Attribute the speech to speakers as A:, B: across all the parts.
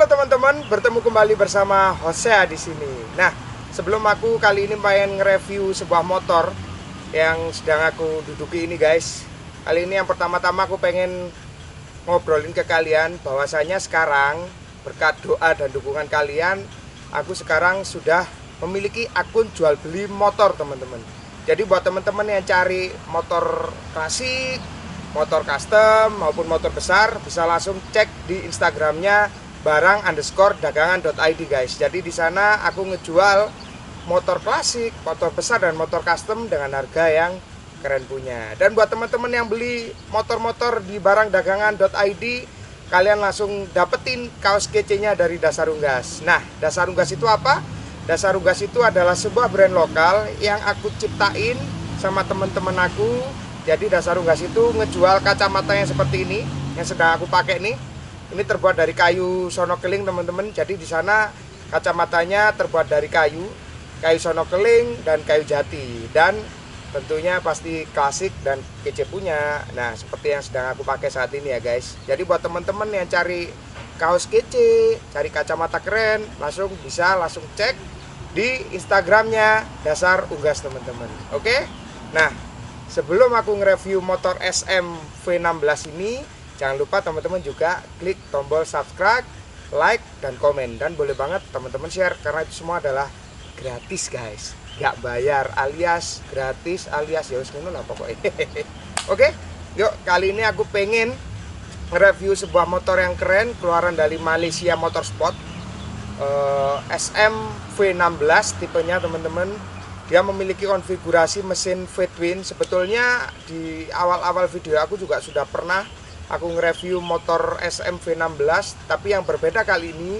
A: Halo teman-teman, bertemu kembali bersama Hosea di sini. Nah, sebelum aku kali ini pengen nge-review sebuah motor yang sedang aku duduki ini guys. Kali ini yang pertama-tama aku pengen ngobrolin ke kalian bahwasanya sekarang berkat doa dan dukungan kalian, aku sekarang sudah memiliki akun jual beli motor teman-teman. Jadi buat teman-teman yang cari motor klasik, motor custom maupun motor besar, bisa langsung cek di Instagramnya barang_dagangan.id guys. Jadi di sana aku ngejual motor klasik, motor besar dan motor custom dengan harga yang keren punya. Dan buat teman-teman yang beli motor-motor di barang_dagangan.id, kalian langsung dapetin kaos kece-nya dari Dasar Unggas. Nah, Dasar Unggas itu apa? Dasar Unggas itu adalah sebuah brand lokal yang aku ciptain sama teman-teman aku. Jadi Dasar Unggas itu ngejual kacamata yang seperti ini, yang sedang aku pakai nih. Ini terbuat dari kayu sono keling teman-teman. Jadi di sana kacamatanya terbuat dari kayu sono keling dan kayu jati. Dan tentunya pasti klasik dan kece punya. Nah, seperti yang sedang aku pakai saat ini ya guys. Jadi buat teman-teman yang cari kaos kece, cari kacamata keren, langsung cek di Instagramnya Dasar Unggas teman-teman. Oke? Nah, sebelum aku nge-review motor SM V16 ini, jangan lupa teman-teman juga klik tombol subscribe, like, dan komen. Dan boleh banget teman-teman share, karena itu semua adalah gratis guys, gak bayar, alias gratis, alias ya wis ngono lah pokoknya. Oke, yuk kali ini aku pengen nge-review sebuah motor yang keren, keluaran dari Malaysia Motorsport, SM V16 tipenya teman-teman. Dia memiliki konfigurasi mesin V-twin. Sebetulnya di awal-awal video aku juga sudah pernah aku nge-review motor SM V16, tapi yang berbeda kali ini,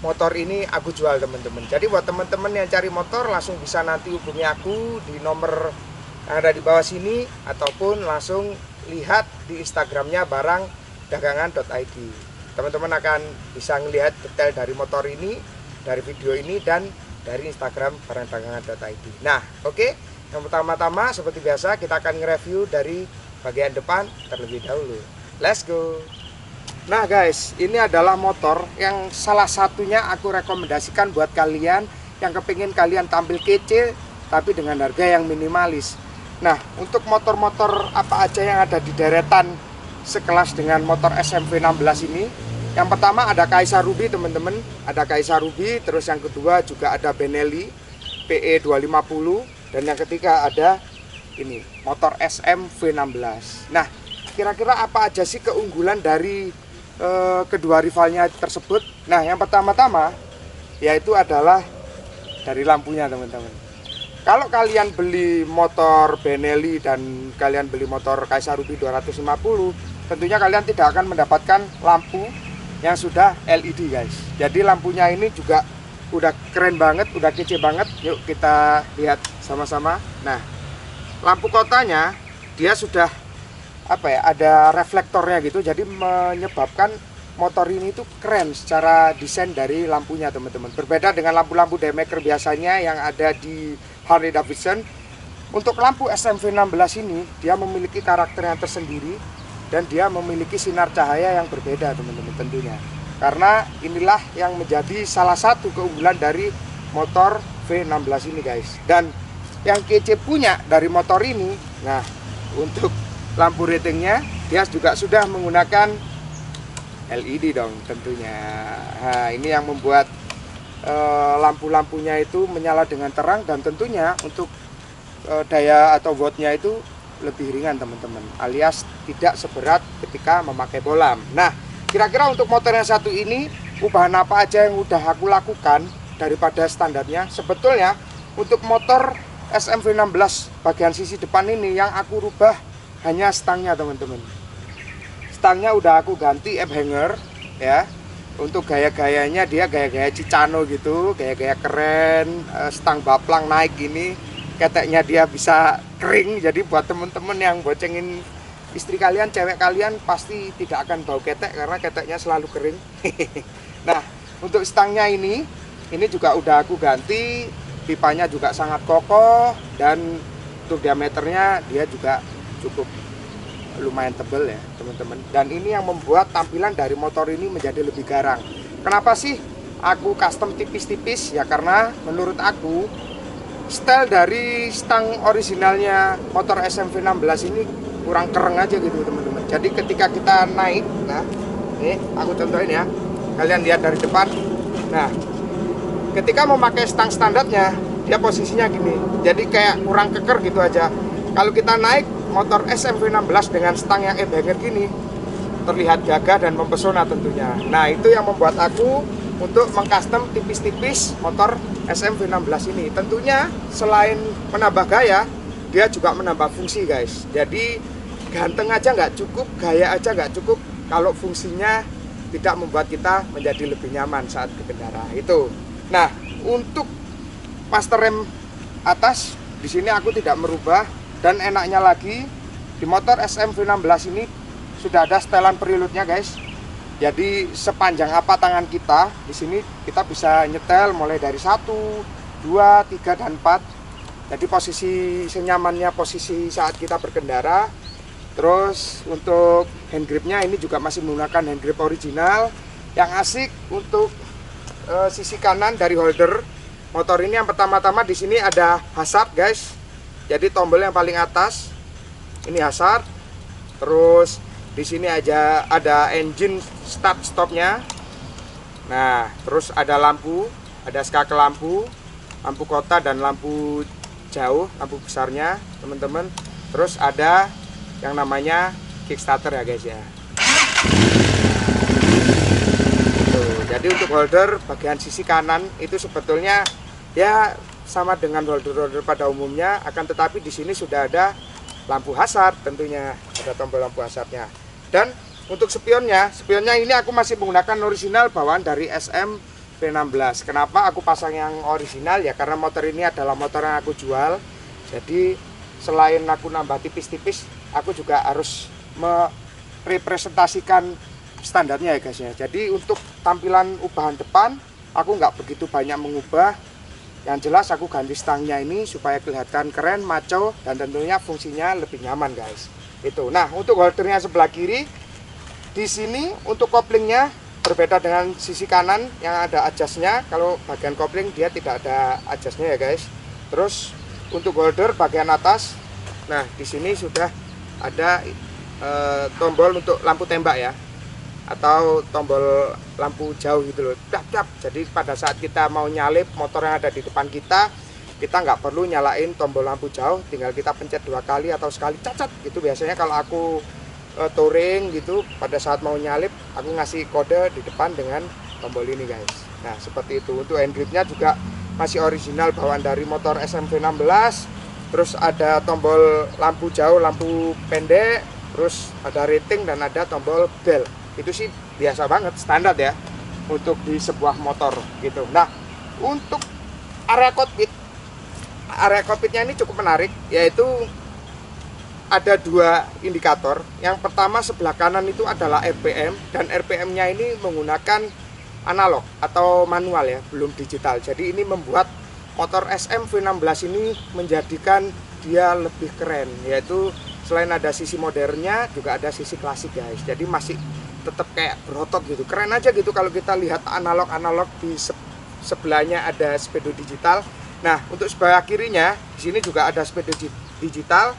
A: motor ini aku jual teman-teman. Jadi buat teman-teman yang cari motor, langsung bisa nanti hubungi aku di nomor yang ada di bawah sini, ataupun langsung lihat di Instagramnya barang_dagangan.id. Teman-teman akan bisa melihat detail dari motor ini, dari video ini, dan dari Instagram barang_dagangan.id. Nah, oke. Yang pertama-tama seperti biasa kita akan nge-review dari bagian depan terlebih dahulu. Let's go. Nah guys, ini adalah motor yang salah satunya aku rekomendasikan buat kalian yang kepingin kalian tampil kece tapi dengan harga yang minimalis. Nah, untuk motor-motor apa aja yang ada di deretan sekelas dengan motor SM V16 ini, yang pertama ada Kaisa Ruby teman-teman, ada Kaisa Ruby. Terus yang kedua juga ada Benelli PE 250, dan yang ketiga ada ini motor SM V16. Nah, kira-kira apa aja sih keunggulan dari kedua rivalnya tersebut? Nah, yang pertama-tama yaitu adalah dari lampunya teman-teman. Kalau kalian beli motor Benelli dan kalian beli motor Kaisa Ruby 250, tentunya kalian tidak akan mendapatkan lampu yang sudah LED guys. Jadi lampunya ini juga udah keren banget, udah kece banget. Yuk kita lihat sama-sama. Nah, lampu kotanya dia sudah ada reflektornya gitu, jadi menyebabkan motor ini tuh keren secara desain dari lampunya teman-teman. Berbeda dengan lampu-lampu daymaker biasanya yang ada di Harley Davidson. Untuk lampu SM V16 ini dia memiliki karakter yang tersendiri dan dia memiliki sinar cahaya yang berbeda teman-teman tentunya. Karena inilah yang menjadi salah satu keunggulan dari motor V16 ini guys. Dan yang kece punya dari motor ini, nah untuk lampu ratingnya dia juga sudah menggunakan LED dong tentunya. Nah, ini yang membuat lampu-lampunya itu menyala dengan terang, dan tentunya untuk daya atau wattnya itu lebih ringan teman-teman, alias tidak seberat ketika memakai bolam. Nah, kira-kira untuk motor yang satu ini, ubahan apa aja yang udah aku lakukan daripada standarnya? Sebetulnya untuk motor SM V16 bagian sisi depan ini yang aku rubah hanya stangnya teman-teman. Stangnya udah aku ganti F hanger ya. Untuk gaya-gayanya dia gaya-gaya Cicano gitu, gaya-gaya keren, stang baplang naik ini, keteknya dia bisa kering. Jadi buat temen-temen yang boncengin istri kalian, cewek kalian, pasti tidak akan bau ketek karena keteknya selalu kering. Nah, untuk stangnya ini juga udah aku ganti, pipanya juga sangat kokoh, dan untuk diameternya dia juga cukup lumayan tebal ya teman-teman. Dan ini yang membuat tampilan dari motor ini menjadi lebih garang. kenapa sih aku custom tipis-tipis? Ya karena menurut aku style dari stang originalnya motor SMV16 ini kurang keren aja gitu teman-teman. Jadi ketika kita naik, nah ini aku contohin ya, kalian lihat dari depan. Nah ketika memakai stang standarnya, dia posisinya gini, jadi kayak kurang keker gitu aja. Kalau kita naik motor SMV16 dengan stang yang e-banger gini, terlihat gagah dan mempesona tentunya. Nah itu yang membuat aku untuk mengcustom tipis-tipis motor SMV16 ini. Tentunya selain menambah gaya, dia juga menambah fungsi guys. Jadi ganteng aja nggak cukup, gaya aja nggak cukup kalau fungsinya tidak membuat kita menjadi lebih nyaman saat berkendara itu. Nah untuk master rem atas di sini aku tidak merubah, dan enaknya lagi di motor SMV16 ini sudah ada setelan preloadnya guys. Jadi sepanjang apa tangan kita di sini kita bisa nyetel mulai dari 1, 2, 3 dan 4. Jadi posisi senyamannya posisi saat kita berkendara. Terus untuk hand gripnya ini juga masih menggunakan hand grip original. Yang asik untuk sisi kanan dari holder motor ini, yang pertama-tama di sini ada hazard guys. Jadi tombol yang paling atas ini hazard. Terus di sini aja ada engine start stopnya. Nah, terus ada lampu, ada skake lampu, lampu kota dan lampu jauh, lampu besarnya, teman-teman. Terus ada yang namanya kickstarter ya guys ya. Tuh, jadi untuk holder bagian sisi kanan itu sebetulnya ya sama dengan holder-holder pada umumnya, akan tetapi di sini sudah ada lampu hazard tentunya, ada tombol lampu hazardnya. Dan untuk spionnya ini aku masih menggunakan original bawaan dari SMV16. Kenapa aku pasang yang original? Ya karena motor ini adalah motor yang aku jual. Jadi selain aku nambah tipis-tipis, aku juga harus merepresentasikan standarnya ya guys ya. Jadi untuk tampilan ubahan depan aku nggak begitu banyak mengubah. Yang jelas aku ganti stangnya ini supaya kelihatan keren, maco, dan tentunya fungsinya lebih nyaman guys. Itu. Nah untuk holdernya sebelah kiri, di sini untuk koplingnya berbeda dengan sisi kanan yang ada adjustnya. Kalau bagian kopling dia tidak ada adjustnya ya guys. Terus untuk holder bagian atas, nah di sini sudah ada tombol untuk lampu tembak ya, atau tombol lampu jauh gitu loh, dap. Jadi pada saat kita mau nyalip motor yang ada di depan kita nggak perlu nyalain tombol lampu jauh, tinggal kita pencet 2 kali atau sekali cacat gitu. Biasanya kalau aku touring gitu, pada saat mau nyalip aku ngasih kode di depan dengan tombol ini guys. Nah seperti itu. Untuk hand gripnya juga masih original bawaan dari motor SMV16. Terus ada tombol lampu jauh, lampu pendek, terus ada rating dan ada tombol bell. Itu sih biasa banget, standar ya untuk di sebuah motor gitu. Nah untuk area cockpitnya ini cukup menarik, yaitu ada 2 indikator. Yang pertama sebelah kanan itu adalah RPM, dan RPM-nya ini menggunakan analog atau manual ya, belum digital. Jadi ini membuat motor SMV16 ini menjadikan dia lebih keren, yaitu selain ada sisi modernnya juga ada sisi klasik guys. Jadi masih tetap kayak berotot gitu, keren aja gitu kalau kita lihat analog di sebelahnya ada speedo digital. Nah untuk sebelah kirinya di sini juga ada speedo digital.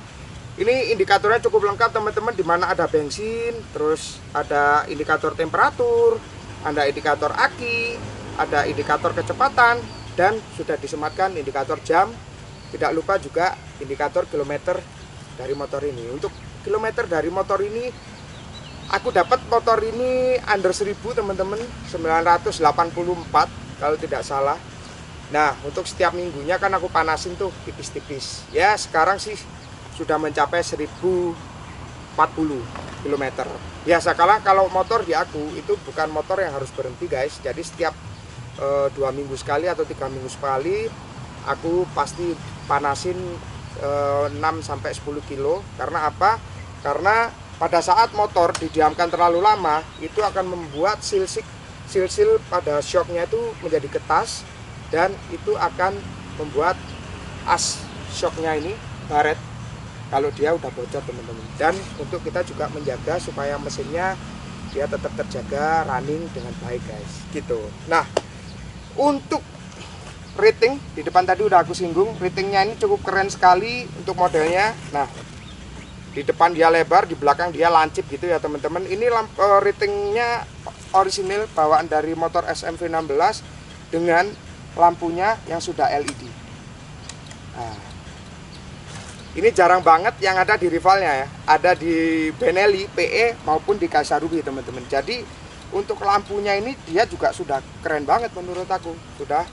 A: Ini indikatornya cukup lengkap teman-teman, dimana ada bensin, terus ada indikator temperatur, ada indikator aki, ada indikator kecepatan, dan sudah disematkan indikator jam. Tidak lupa juga indikator kilometer dari motor ini. Untuk kilometer dari motor ini, aku dapat motor ini under 1000 teman-teman, 984 kalau tidak salah. Nah untuk setiap minggunya kan aku panasin tuh tipis-tipis. Ya sekarang sih sudah mencapai 1040 km. Biasa kalau motor di aku itu bukan motor yang harus berhenti guys. Jadi setiap 2 minggu sekali atau 3 minggu sekali aku pasti panasin 6-10 kilo. Karena apa? Karena pada saat motor didiamkan terlalu lama itu akan membuat sil-sil pada shocknya itu menjadi ketas, dan itu akan membuat as shocknya ini baret kalau dia udah bocor teman-teman. Dan untuk kita juga menjaga supaya mesinnya dia tetap terjaga running dengan baik guys, gitu. Nah, untuk rating di depan tadi udah aku singgung, ratingnya ini cukup keren sekali untuk modelnya. Nah, di depan dia lebar, di belakang dia lancip gitu ya teman-teman. Ini ratingnya orisinil bawaan dari motor SM-V16 dengan lampunya yang sudah LED. Nah, ini jarang banget yang ada di rivalnya ya, ada di Benelli, PE maupun di Kaisa Ruby teman-teman. Jadi untuk lampunya ini dia juga sudah keren banget menurut aku, sudah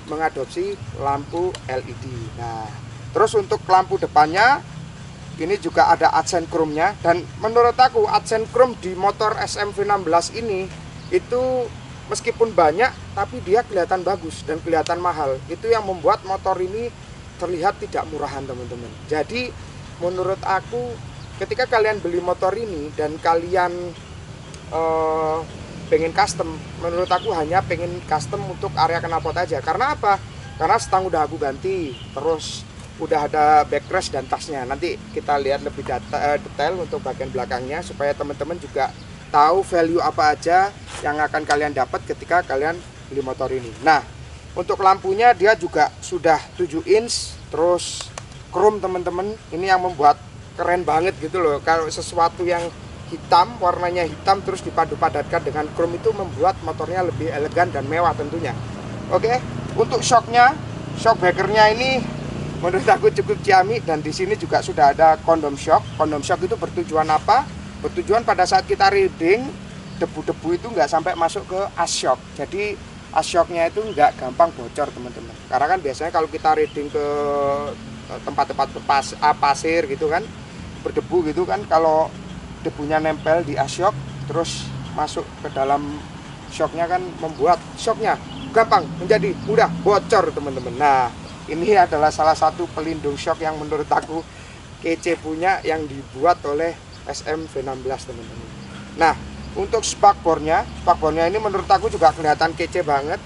A: mengadopsi lampu LED. Nah, terus untuk lampu depannya ini juga ada adsen chrome-nya, dan menurut aku adsen chrome di motor SM-V16 ini itu meskipun banyak tapi dia kelihatan bagus dan kelihatan mahal. Itu yang membuat motor ini terlihat tidak murahan teman-teman. Jadi menurut aku ketika kalian beli motor ini dan kalian pengen custom, menurut aku hanya pengen custom untuk area knalpot aja. Karena apa? Karena stang udah aku ganti, terus udah ada backrest dan tasnya. Nanti kita lihat lebih detail untuk bagian belakangnya supaya teman-teman juga tahu value apa aja yang akan kalian dapat ketika kalian beli motor ini. Nah, untuk lampunya dia juga sudah 7 inch, terus chrome teman-teman. Ini yang membuat keren banget gitu loh. Kalau sesuatu yang hitam, warnanya hitam terus dipadu-padatkan dengan chrome itu membuat motornya lebih elegan dan mewah tentunya. Oke, untuk shocknya, shock breakernya ini menurut aku cukup ciamik, dan di sini juga sudah ada condom shock. Condom shock itu bertujuan apa? Bertujuan pada saat kita riding, debu-debu itu nggak sampai masuk ke as shock. Jadi as shocknya itu nggak gampang bocor teman-teman. Karena kan biasanya kalau kita riding ke tempat-tempat pasir gitu kan, berdebu gitu kan, kalau debunya nempel di as shock terus masuk ke dalam shocknya kan membuat shocknya gampang menjadi mudah bocor teman-teman. Nah, ini adalah salah satu pelindung shock yang menurut aku kece punya, yang dibuat oleh SM-V16 teman-teman. Nah, untuk spakbornya ini menurut aku juga kelihatan kece banget.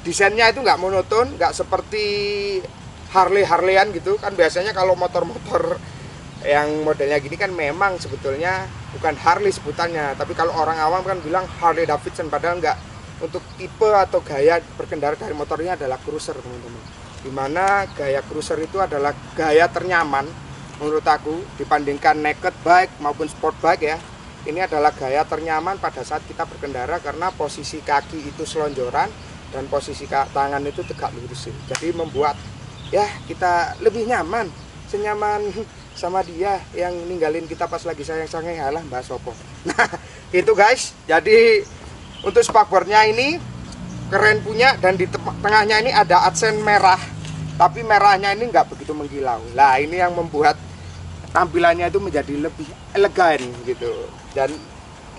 A: Desainnya itu nggak monoton, nggak seperti Harley-Harleyan gitu kan. Biasanya kalau motor-motor yang modelnya gini kan memang sebetulnya bukan Harley sebutannya, tapi kalau orang awam kan bilang Harley Davidson, padahal enggak. Untuk tipe atau gaya berkendara dari motor ini adalah cruiser teman-teman, dimana gaya cruiser itu adalah gaya ternyaman menurut aku dibandingkan naked bike maupun sport bike ya. Ini adalah gaya ternyaman pada saat kita berkendara karena posisi kaki itu selonjoran dan posisi tangan itu tegak lurus, jadi membuat ya kita lebih nyaman, senyaman sama dia yang ninggalin kita pas lagi sayang-sayang, halah Mbak Sopo. Nah, itu guys. Jadi untuk spakbornya ini keren punya, dan di tengahnya ini ada adsen merah, tapi merahnya ini nggak begitu mengkilau. Nah, ini yang membuat tampilannya itu menjadi lebih elegan gitu dan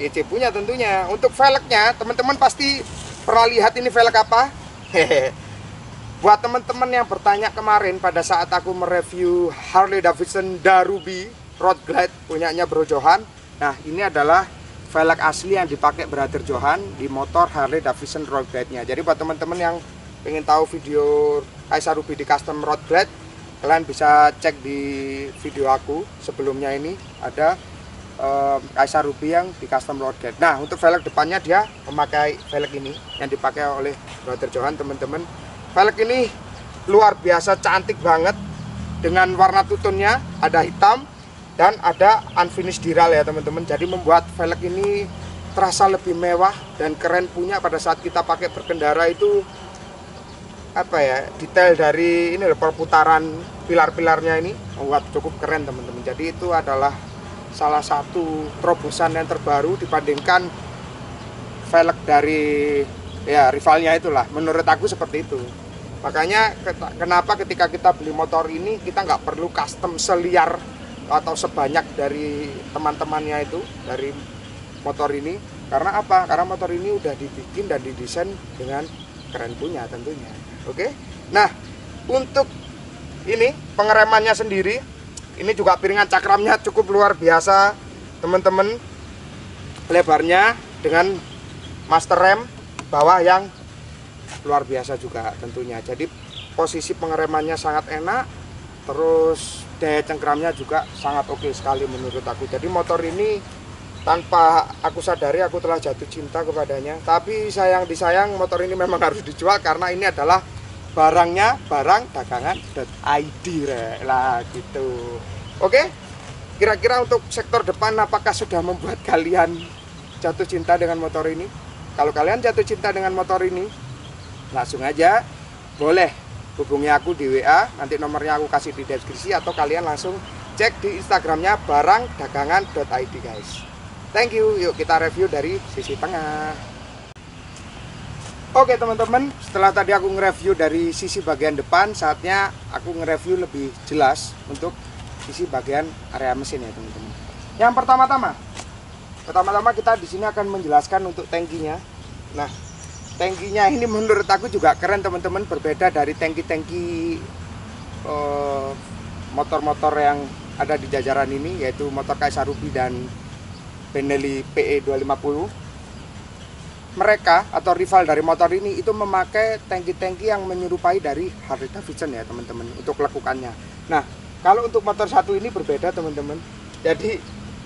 A: kece punya tentunya. Untuk velgnya teman-teman pasti pernah lihat ini velg apa. Buat teman-teman yang bertanya kemarin pada saat aku mereview Harley Davidson Darubi Road Glide punyanya Bro Johan. Nah, ini adalah velg asli yang dipakai Brother Johan di motor Harley Davidson Road Glide-nya. Jadi buat teman-teman yang pengen tahu video Kaisa Ruby di custom Road Glide, kalian bisa cek di video aku sebelumnya. Ini ada Kaisa Ruby yang di custom Road Glide. Nah, untuk velg depannya dia memakai velg ini yang dipakai oleh Brother Johan teman-teman. Velg ini luar biasa cantik banget dengan warna tutunnya ada hitam dan ada unfinished diral ya teman-teman. Jadi membuat velg ini terasa lebih mewah dan keren punya pada saat kita pakai berkendara. Itu apa ya, detail dari ini loh, perputaran pilar-pilarnya ini membuat cukup keren teman-teman. Jadi itu adalah salah satu terobosan yang terbaru dibandingkan velg dari ya rivalnya itulah, menurut aku seperti itu. Makanya kenapa ketika kita beli motor ini kita nggak perlu custom seliar atau sebanyak dari teman-temannya itu dari motor ini. Karena apa? Karena motor ini udah dibikin dan didesain dengan keren punya tentunya. Oke. Nah, untuk ini pengeremannya sendiri, ini juga piringan cakramnya cukup luar biasa teman-teman. Lebarnya dengan master rem bawah yang luar biasa juga tentunya. Jadi posisi pengeremannya sangat enak, terus daya cengkramnya juga sangat oke sekali menurut aku. Jadi motor ini tanpa aku sadari aku telah jatuh cinta kepadanya. Tapi sayang disayang, motor ini memang harus dijual karena ini adalah barangnya barang dagangan.id lah gitu. Oke, kira-kira untuk sektor depan apakah sudah membuat kalian jatuh cinta dengan motor ini? Kalau kalian jatuh cinta dengan motor ini, langsung aja boleh hubungi aku di WA, nanti nomornya aku kasih di deskripsi, atau kalian langsung cek di Instagramnya barangdagangan.id guys. Thank you. Yuk kita review dari sisi tengah. Oke teman-teman, setelah tadi aku nge-review dari sisi bagian depan, saatnya aku nge-review lebih jelas untuk sisi bagian area mesin ya teman-teman. Yang pertama-tama kita di sini akan menjelaskan untuk tangkinya. Nah, tangkinya ini menurut aku juga keren teman-teman, berbeda dari tangki-tangki motor-motor yang ada di jajaran ini, yaitu motor Kaisa Ruby dan Benelli PE 250. Mereka atau rival dari motor ini itu memakai tangki-tangki yang menyerupai dari Harley Davidson ya teman-teman untuk lekukannya. Nah, kalau untuk motor satu ini berbeda teman-teman. Jadi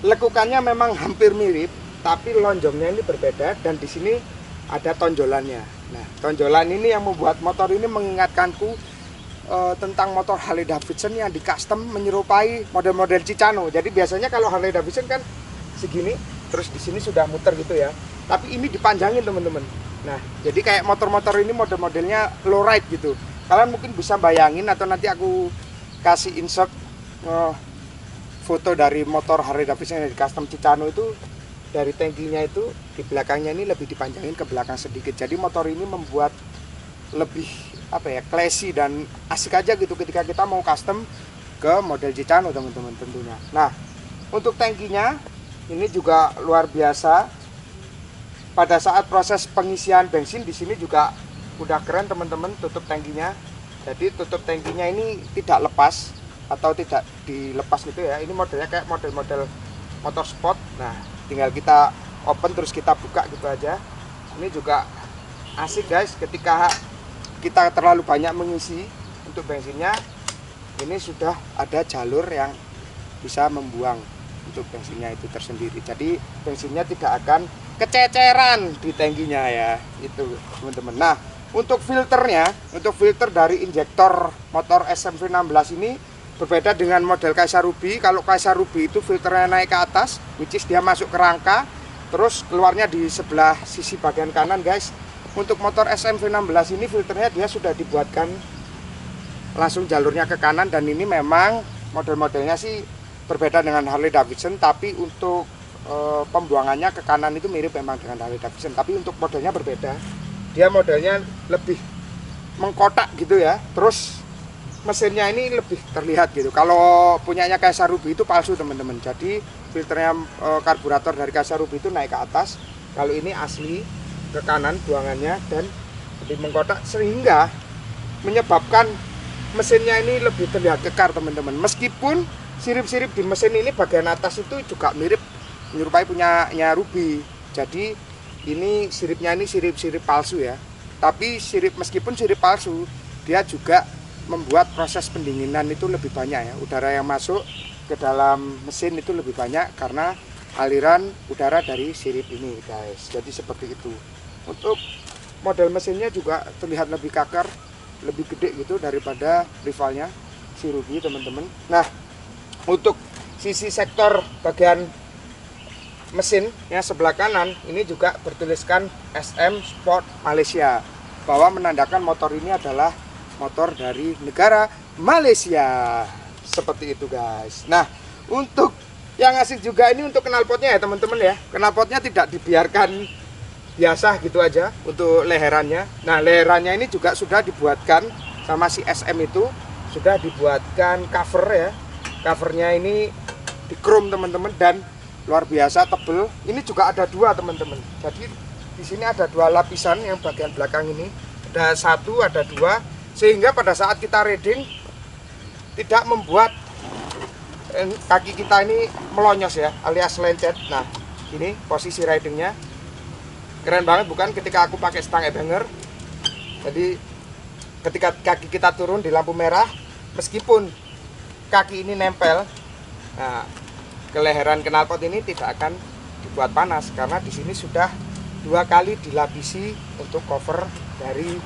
A: lekukannya memang hampir mirip, tapi lonjongnya ini berbeda dan di sini ada tonjolannya. Nah, tonjolan ini yang membuat motor ini mengingatkanku tentang motor Harley Davidson yang di custom menyerupai model-model Cicano. Jadi biasanya kalau Harley Davidson kan segini, terus di sini sudah muter gitu ya. Tapi ini dipanjangin teman-teman. Nah, jadi kayak motor-motor ini model-modelnya low ride gitu. Kalian mungkin bisa bayangin, atau nanti aku kasih insert foto dari motor Harley Davidson yang di custom Cicano itu, dari tangkinya itu di belakangnya ini lebih dipanjangin ke belakang sedikit. Jadi motor ini membuat lebih classy dan asik aja gitu ketika kita mau custom ke model Cicano teman-teman tentunya. Nah, untuk tangkinya ini juga luar biasa. Pada saat proses pengisian bensin di sini juga udah keren teman-teman tutup tangkinya. Jadi tutup tangkinya ini tidak lepas atau tidak dilepas gitu ya. Ini modelnya kayak model-model motor sport. Nah, tinggal kita open terus kita buka gitu aja. Ini juga asik guys, ketika kita terlalu banyak mengisi untuk bensinnya, ini sudah ada jalur yang bisa membuang untuk bensinnya itu tersendiri. Jadi bensinnya tidak akan kececeran di tangkinya ya, itu teman-teman. Nah, untuk filternya, untuk filter dari injektor motor SMV16 ini berbeda dengan model Kaisa Ruby. Kalau Kaisa Ruby itu filternya naik ke atas, which is dia masuk ke rangka, terus keluarnya di sebelah sisi bagian kanan guys. Untuk motor SMV16 ini filternya dia sudah dibuatkan langsung jalurnya ke kanan, dan ini memang model-modelnya sih berbeda dengan Harley Davidson, tapi untuk pembuangannya ke kanan itu mirip memang dengan Harley Davidson, tapi untuk modelnya berbeda. Dia modelnya lebih mengkotak gitu ya. Terus mesinnya ini lebih terlihat gitu. Kalau punyanya Kaisa Ruby itu palsu teman-teman. Jadi filternya karburator dari Kaisa Ruby itu naik ke atas. Kalau ini asli ke kanan buangannya dan lebih mengkotak, sehingga menyebabkan mesinnya ini lebih terlihat kekar teman-teman. Meskipun sirip-sirip di mesin ini bagian atas itu juga mirip menyerupai punyanya Ruby. Jadi ini siripnya ini sirip-sirip palsu ya. Tapi meskipun sirip palsu, dia juga membuat proses pendinginan itu lebih banyak ya. Udara yang masuk ke dalam mesin itu lebih banyak karena aliran udara dari sirip ini guys. Jadi seperti itu. Untuk model mesinnya juga terlihat lebih kakar, lebih gede gitu daripada rivalnya si Ruby teman-teman. Nah, untuk sisi sektor bagian mesin yang sebelah kanan ini juga bertuliskan SM Sport Malaysia, bahwa menandakan motor ini adalah motor dari negara Malaysia. Seperti itu guys. Nah, untuk yang asik juga ini untuk knalpotnya ya teman-teman ya. Knalpotnya tidak dibiarkan biasa gitu aja untuk leherannya. Nah, leherannya ini juga sudah dibuatkan sama si SM itu, sudah dibuatkan cover ya. Covernya ini di chrome teman-teman dan luar biasa tebel. Ini juga ada dua teman-teman. Jadi di sini ada dua lapisan yang bagian belakang ini. Ada satu, ada dua, sehingga pada saat kita riding tidak membuat kaki kita ini melonyos ya, alias lencet. Nah, ini posisi ridingnya keren banget bukan, ketika aku pakai stang e-banger. Jadi ketika kaki kita turun di lampu merah, meskipun kaki ini nempel, nah, ke leheran knalpot ini tidak akan dibuat panas karena di sini sudah 2 kali dilapisi untuk cover dari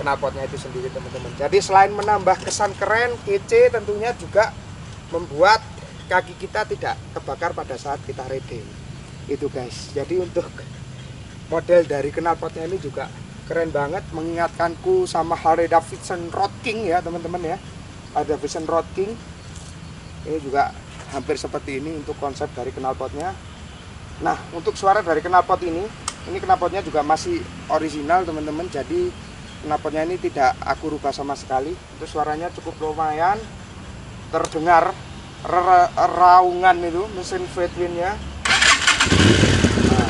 A: knalpotnya itu sendiri teman-teman. Jadi selain menambah kesan keren, kece, tentunya juga membuat kaki kita tidak kebakar pada saat kita riding. Itu guys. Jadi untuk model dari knalpotnya ini juga keren banget, mengingatkanku sama Harley Davidson Road King ya teman-teman ya. Harley Davidson Road King ini juga hampir seperti ini untuk konsep dari knalpotnya. Nah, untuk suara dari knalpot ini knalpotnya juga masih original teman-teman. Jadi knalpotnya ini tidak aku rubah sama sekali. Itu suaranya cukup lumayan terdengar raungan itu mesin Fedwin-nya. Nah,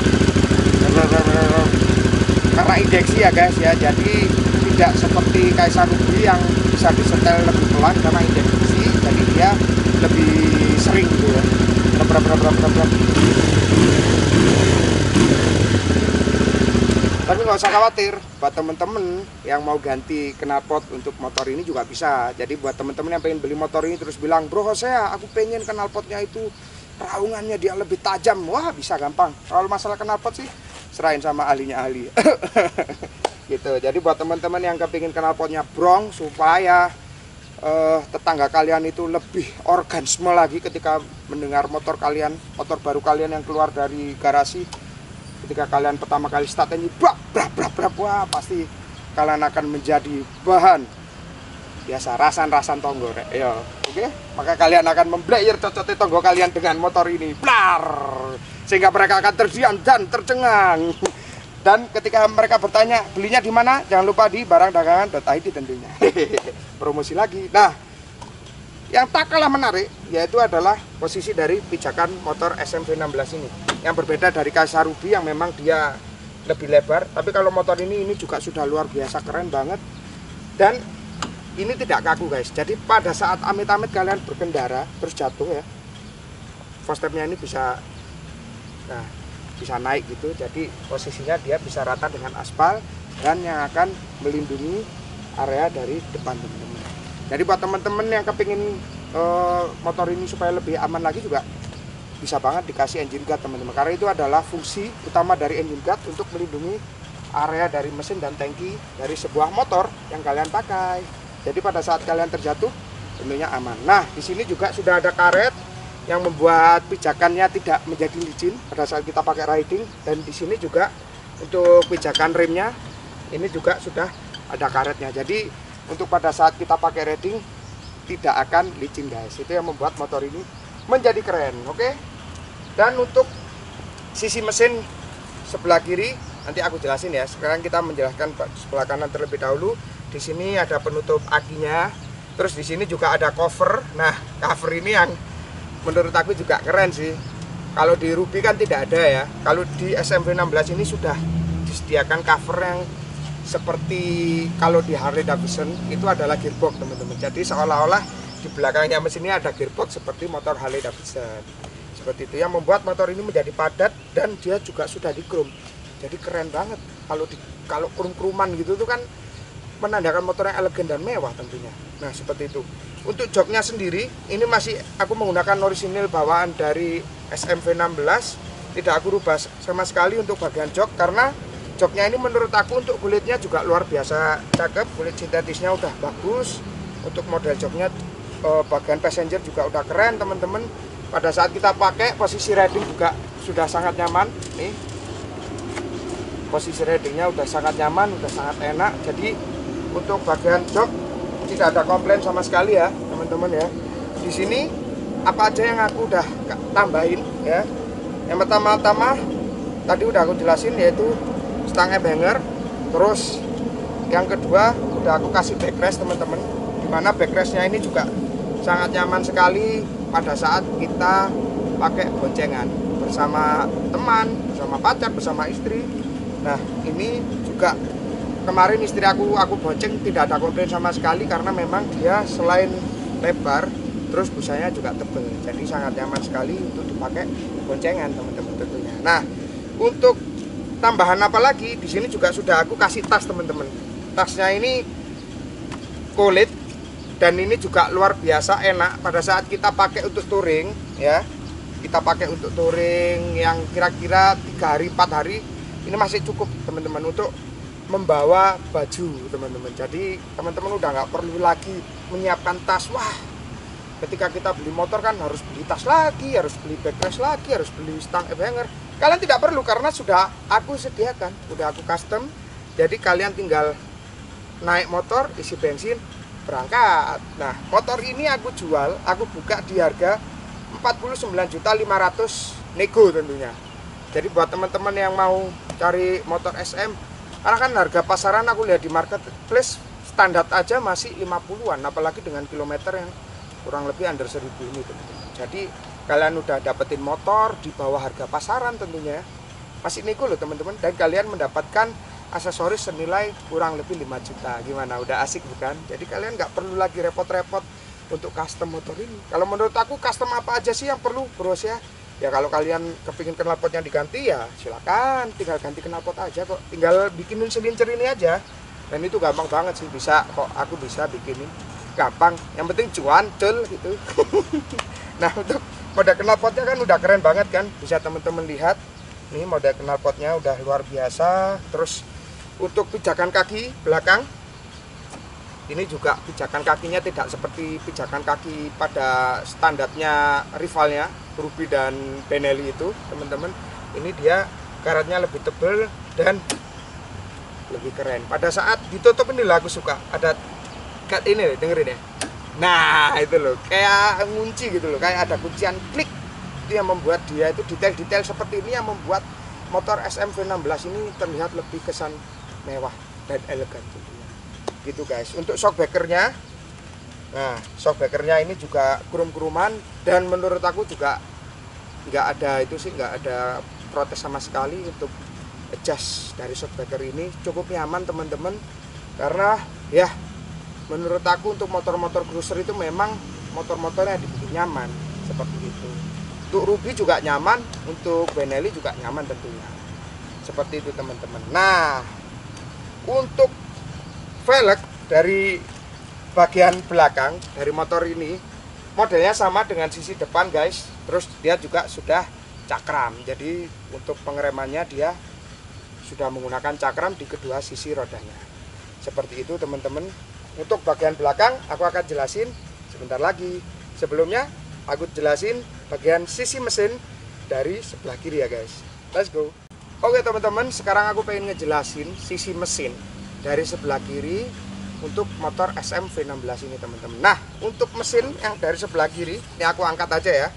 A: karena injeksi ya guys ya, jadi tidak seperti Kaisar Ruby yang bisa disetel lebih pelan karena injeksi, jadi dia lebih sering gitu ya. Tapi nggak usah khawatir, buat temen-temen yang mau ganti knalpot untuk motor ini juga bisa. Jadi buat temen-temen yang pengen beli motor ini terus bilang, bro Hosea, aku pengen knalpotnya itu raungannya dia lebih tajam, wah bisa gampang. Kalau masalah knalpot sih serahin sama ahlinya ahli. Gitu. Jadi buat teman-teman yang kepingin knalpotnya brong supaya tetangga kalian itu lebih orgasme lagi ketika mendengar motor baru kalian yang keluar dari garasi, ketika kalian pertama kali start ini wah pasti kalian akan menjadi bahan biasa rasan tonggo ya. Oke, maka kalian akan memblayar cocoknya tonggo kalian dengan motor ini, blar, sehingga mereka akan terdiam dan tercengang. Dan ketika mereka bertanya belinya di mana, jangan lupa di barangdagangan.id tentunya. Promosi lagi. Nah, yang tak kalah menarik yaitu adalah posisi dari pijakan motor SMV16 ini, yang berbeda dari Kaisar Ruby yang memang dia lebih lebar. Tapi kalau motor ini juga sudah luar biasa keren banget, dan ini tidak kaku guys. Jadi pada saat amit-amit kalian berkendara terus jatuh ya, footstepnya ini bisa naik gitu. Jadi posisinya dia bisa rata dengan aspal dan yang akan melindungi area dari depan teman-teman. Jadi buat teman-teman yang kepingin motor ini supaya lebih aman lagi juga bisa banget dikasih engine guard teman-teman, karena itu adalah fungsi utama dari engine guard untuk melindungi area dari mesin dan tangki dari sebuah motor yang kalian pakai. Jadi pada saat kalian terjatuh tentunya aman. Nah, di sini juga sudah ada karet yang membuat pijakannya tidak menjadi licin pada saat kita pakai riding, dan di sini juga untuk pijakan remnya ini juga sudah ada karetnya. Jadi untuk pada saat kita pakai riding tidak akan licin guys. Itu yang membuat motor ini menjadi keren. Oke. Dan untuk sisi mesin sebelah kiri nanti aku jelasin ya. Sekarang kita menjelaskan sebelah kanan terlebih dahulu. Di sini ada penutup akinya. Terus di sini juga ada cover. Nah, cover ini yang menurut aku juga keren sih. Kalau di Ruby kan tidak ada ya. Kalau di SMV16 ini sudah disediakan cover yang seperti kalau di Harley Davidson itu adalah gearbox teman-teman. Jadi seolah-olah di belakangnya mesin ini ada gearbox seperti motor Harley Davidson. Seperti itu yang membuat motor ini menjadi padat, dan dia juga sudah di chrome. Jadi keren banget. Kalau krum-kruman gitu tuh kan menandakan motor yang elegan dan mewah tentunya. Nah, seperti itu. Untuk joknya sendiri, ini masih aku menggunakan orisinil bawaan dari SMV16. Tidak aku rubah sama sekali untuk bagian jok, karena joknya ini menurut aku untuk kulitnya juga luar biasa cakep. Kulit sintetisnya udah bagus. Untuk model joknya, bagian passenger juga udah keren teman-teman. Pada saat kita pakai, posisi riding juga sudah sangat nyaman. Nih, posisi ridingnya udah sangat nyaman, udah sangat enak. Jadi untuk bagian jok tidak ada komplain sama sekali ya teman-teman ya. Di sini apa aja yang aku udah tambahin ya. Yang pertama-tama tadi udah aku jelasin, yaitu stang M hanger. Terus yang kedua udah aku kasih backrest teman-teman, dimana backrestnya ini juga sangat nyaman sekali pada saat kita pakai boncengan bersama teman, bersama pacar, bersama istri. Nah, ini juga kemarin istri aku bonceng tidak ada komplain sama sekali, karena memang dia selain lebar terus busanya juga tebal, jadi sangat nyaman sekali untuk dipakai boncengan teman-teman tentunya. Nah, untuk tambahan apa lagi, di sini juga sudah aku kasih tas teman-teman. Tasnya ini kulit, dan ini juga luar biasa enak pada saat kita pakai untuk touring ya. kita pakai untuk touring yang kira-kira 3 hari 4 hari ini masih cukup teman-teman untuk membawa baju teman-teman. Jadi teman-teman udah nggak perlu lagi menyiapkan tas. Wah, ketika kita beli motor kan harus beli tas lagi, harus beli backrest lagi, harus beli stang hanger. Kalian tidak perlu karena sudah aku sediakan, udah aku custom. Jadi kalian tinggal naik motor, isi bensin, berangkat. Nah, motor ini aku jual, aku buka di harga 49.500.000 nego tentunya. Jadi buat teman-teman yang mau cari motor SM, karena kan harga pasaran aku lihat di marketplace standar aja masih 50-an, apalagi dengan kilometer yang kurang lebih under 1000 ini teman-teman. Jadi kalian udah dapetin motor di bawah harga pasaran tentunya, masih nego loh teman-teman, dan kalian mendapatkan aksesoris senilai kurang lebih 5 juta. Gimana, udah asik bukan? Jadi kalian nggak perlu lagi repot-repot untuk custom motor ini. Kalau menurut aku custom apa aja sih yang perlu bros ya? Ya kalau kalian kepingin knalpotnya diganti ya silakan, tinggal ganti knalpot aja kok, tinggal bikinin selincer ini aja, dan itu gampang banget sih, bisa kok, aku bisa bikinin gampang, yang penting cuan cul gitu. Nah, untuk model knalpotnya kan udah keren banget kan, bisa teman-teman lihat ini model knalpotnya udah luar biasa. Terus untuk pijakan kaki belakang ini juga pijakan kakinya tidak seperti pijakan kaki pada standarnya rivalnya Ruby dan Benelli itu teman-teman. Ini dia karetnya lebih tebal dan lebih keren. Pada saat ditutup ini lah aku suka ada cut ini, dengerin ya. Nah itu loh, kayak ngunci gitu loh, kayak ada kuncian klik. Itu yang membuat dia itu detail-detail seperti ini yang membuat motor SM V16 ini terlihat lebih kesan mewah dan elegan tentunya. Gitu guys. Untuk shockbreakernya, nah shockbreakernya ini juga krum-kruman, dan menurut aku juga nggak ada itu sih, nggak ada protes sama sekali. Untuk adjust dari shockbreaker ini cukup nyaman teman-teman, karena ya menurut aku untuk motor-motor cruiser itu memang motor-motornya dibikin nyaman seperti itu. Untuk Ruby juga nyaman, untuk Benelli juga nyaman tentunya, seperti itu teman-teman. Nah, untuk velg dari bagian belakang dari motor ini modelnya sama dengan sisi depan guys. Terus dia juga sudah cakram, jadi untuk pengeremannya dia sudah menggunakan cakram di kedua sisi rodanya, seperti itu teman-teman. Untuk bagian belakang aku akan jelasin sebentar lagi. Sebelumnya aku jelasin bagian sisi mesin dari sebelah kiri ya guys. Let's go. Oke teman-teman, sekarang aku pengen ngejelasin sisi mesin dari sebelah kiri untuk motor SM V16 ini teman-teman. Nah, untuk mesin yang dari sebelah kiri ini aku angkat aja ya.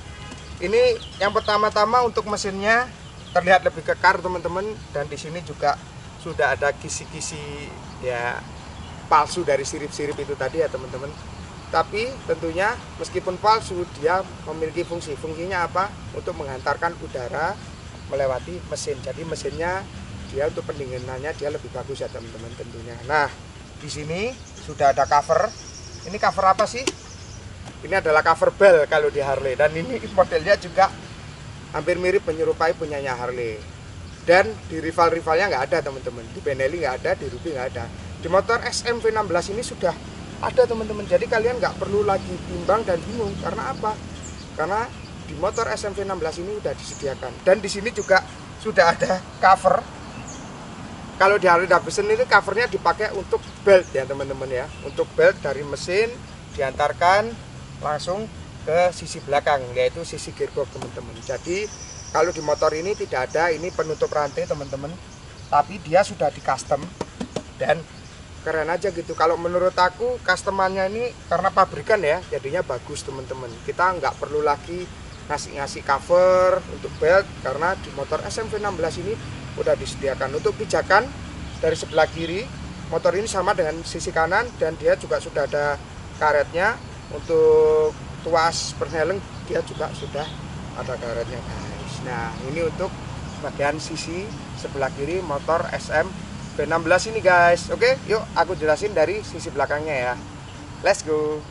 A: Ini yang pertama-tama untuk mesinnya terlihat lebih kekar teman-teman, dan di sini juga sudah ada kisi-kisi ya palsu dari sirip-sirip itu tadi ya teman-teman. Tapi tentunya meskipun palsu, dia memiliki fungsinya apa? Untuk menghantarkan udara melewati mesin. Jadi mesinnya dia untuk pendinginannya dia lebih bagus ya teman-teman tentunya. Nah, di sini sudah ada cover. Ini cover apa sih? Ini adalah cover bel kalau di Harley, dan ini modelnya juga hampir mirip menyerupai punyanya Harley. Dan di rival-rivalnya nggak ada teman-teman. Di Benelli nggak ada, di Ruby nggak ada. Di motor SM V16 ini sudah ada teman-teman. Jadi kalian nggak perlu lagi bimbang dan bingung. Karena apa? Karena di motor SM V16 ini sudah disediakan. Dan di sini juga sudah ada cover. Kalau di Harley Davidson itu covernya dipakai untuk belt ya teman-teman ya. Untuk belt dari mesin diantarkan langsung ke sisi belakang, yaitu sisi gearbox teman-teman. Jadi kalau di motor ini tidak ada ini penutup rantai teman-teman, tapi dia sudah di custom dan keren aja gitu. Kalau menurut aku customannya ini karena pabrikan ya, jadinya bagus teman-teman. Kita nggak perlu lagi ngasih cover untuk belt, karena di motor SM V16 ini udah disediakan. Untuk pijakan dari sebelah kiri motor ini sama dengan sisi kanan, dan dia juga sudah ada karetnya. Untuk tuas persneling dia juga sudah ada karetnya guys. Nah, ini untuk bagian sisi sebelah kiri motor SM V16 ini guys. Oke, yuk aku jelasin dari sisi belakangnya ya. Let's go.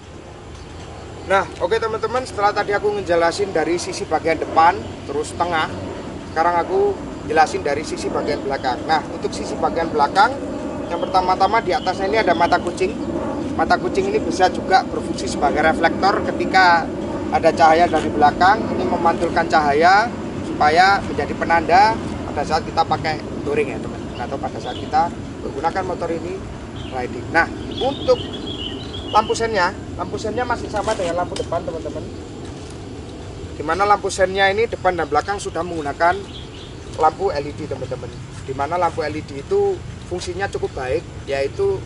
A: Nah, oke teman-teman, setelah tadi aku ngejelasin dari sisi bagian depan terus tengah, sekarang aku jelasin dari sisi bagian belakang. Nah, untuk sisi bagian belakang, yang pertama-tama di atasnya ini ada mata kucing. Mata kucing ini bisa juga berfungsi sebagai reflektor ketika ada cahaya dari belakang. Ini memantulkan cahaya supaya menjadi penanda pada saat kita pakai touring ya teman, atau pada saat kita menggunakan motor ini riding. Nah, untuk lampu sennya masih sama dengan lampu depan teman-teman, dimana lampu sennya ini depan dan belakang sudah menggunakan lampu LED teman-teman. Dimana lampu LED itu fungsinya cukup baik, yaitu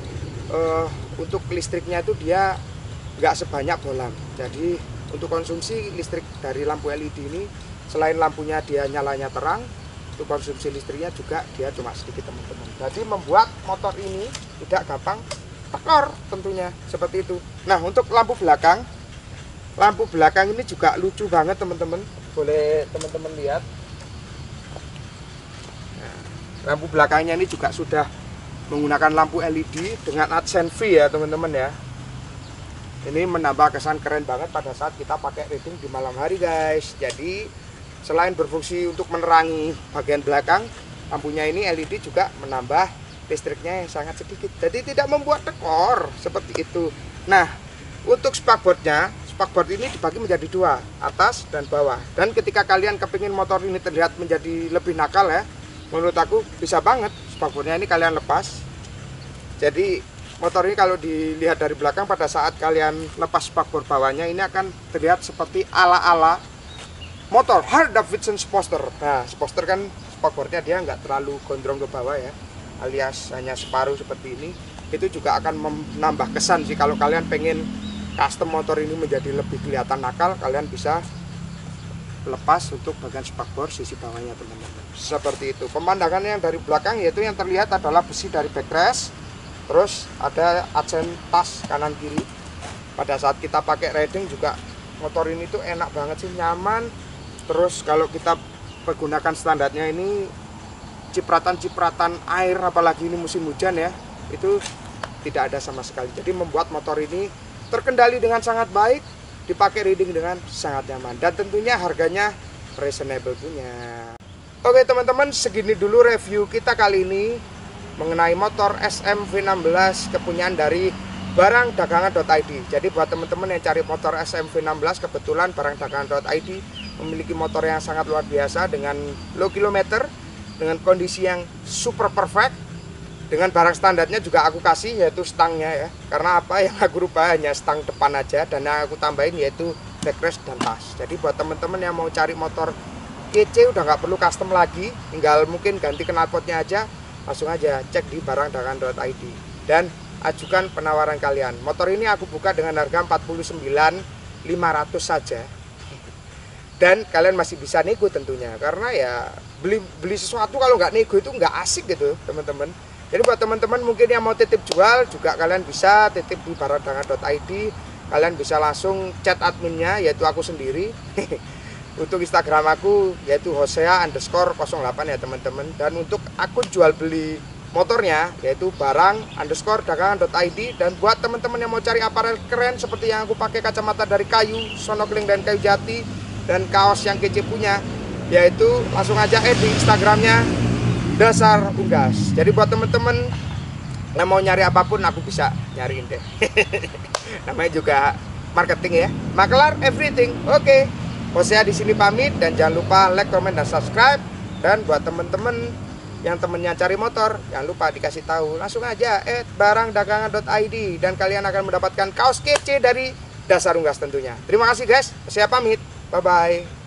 A: untuk listriknya itu dia nggak sebanyak bolam. Jadi untuk konsumsi listrik dari lampu LED ini, selain lampunya dia nyalanya terang, untuk konsumsi listriknya juga dia cuma sedikit teman-teman. Jadi membuat motor ini tidak gampang tekor tentunya, seperti itu. Nah, untuk lampu belakang ini juga lucu banget teman-teman, boleh teman-teman lihat. Nah, lampu belakangnya ini juga sudah menggunakan lampu LED dengan AdSense V ya teman-teman ya. Ini menambah kesan keren banget pada saat kita pakai riding di malam hari guys. Jadi selain berfungsi untuk menerangi bagian belakang, lampunya ini LED juga menambah listriknya yang sangat sedikit. Jadi tidak membuat tekor seperti itu. Nah, untuk spakboard ini dibagi menjadi dua, atas dan bawah. Dan ketika kalian kepingin motor ini terlihat menjadi lebih nakal ya, menurut aku bisa banget spakboardnya ini kalian lepas. Jadi motor ini kalau dilihat dari belakang, pada saat kalian lepas spakbor bawahnya ini akan terlihat seperti ala-ala motor Harley Davidson Sportster. Nah, Sportster kan spakbornya dia nggak terlalu gondrong ke bawah ya, alias hanya separuh seperti ini. Itu juga akan menambah kesan sih. Kalau kalian pengen custom motor ini menjadi lebih kelihatan nakal, kalian bisa lepas untuk bagian spakbor sisi bawahnya teman-teman. Seperti itu. Pemandangan yang dari belakang yaitu yang terlihat adalah besi dari backrest. Terus ada adsen tas kanan kiri. Pada saat kita pakai riding juga motor ini tuh enak banget sih, nyaman. Terus kalau kita menggunakan standarnya ini cipratan-cipratan air, apalagi ini musim hujan ya, itu tidak ada sama sekali. Jadi membuat motor ini terkendali dengan sangat baik, dipakai riding dengan sangat nyaman, dan tentunya harganya reasonable punya. Oke teman-teman, segini dulu review kita kali ini mengenai motor SM V16 kepunyaan dari barangdagangan.id. Jadi buat teman-teman yang cari motor SM V16, kebetulan barangdagangan.id memiliki motor yang sangat luar biasa dengan low kilometer, dengan kondisi yang super perfect, dengan barang standarnya juga aku kasih yaitu stangnya ya. Karena apa, yang aku rubah hanya stang depan aja, dan yang aku tambahin yaitu backrest dan tas. Jadi buat teman-teman yang mau cari motor kece, udah nggak perlu custom lagi, tinggal mungkin ganti knalpotnya aja, langsung aja cek di barangdagangan.id dan ajukan penawaran kalian. Motor ini aku buka dengan harga 49.500 saja. Dan kalian masih bisa nego tentunya, karena ya beli sesuatu kalau nggak nego itu nggak asik gitu teman-teman. Jadi buat teman-teman mungkin yang mau titip jual juga, kalian bisa titip di barangdagangan.id. Kalian bisa langsung chat adminnya yaitu aku sendiri. Untuk Instagram aku yaitu hosea_08 ya teman-teman. Dan untuk akun jual beli motornya yaitu barang_dagangan.id. Dan buat teman-teman yang mau cari aparel keren seperti yang aku pakai, kacamata dari kayu, snorkeling dan kayu jati, dan kaos yang kece punya, yaitu langsung aja di Instagramnya Dasar Unggas. Jadi buat teman-teman yang mau nyari apapun, aku bisa nyariin deh. Namanya juga marketing ya, makelar everything. Oke. Hosea di sini pamit, dan jangan lupa like, comment, dan subscribe. Dan buat temen-temen yang temennya cari motor, jangan lupa dikasih tahu langsung aja barangdagangan.id, dan kalian akan mendapatkan kaos kece dari Dasar Unggas tentunya. Terima kasih guys, Hosea pamit, bye bye.